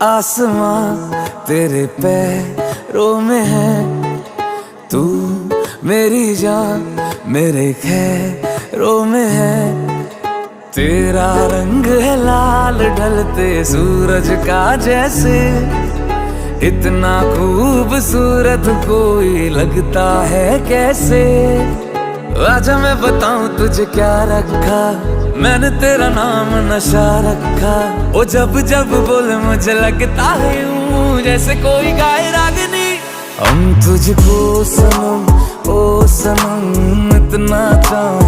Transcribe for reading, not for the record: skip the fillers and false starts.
आसमां तेरे पैरों में है, तू मेरी जान मेरे खैरों में है। तेरा रंग है लाल ढलते सूरज का जैसे, इतना खूबसूरत कोई लगता है कैसे। आजा मैं बताऊं तुझे क्या रखा, मैंने तेरा नाम नशा रखा। ओ जब जब बोले मुझे लगता है यूं जैसे कोई गाए रागनी। हम तुझको सनम ओ सनम इतना चाहे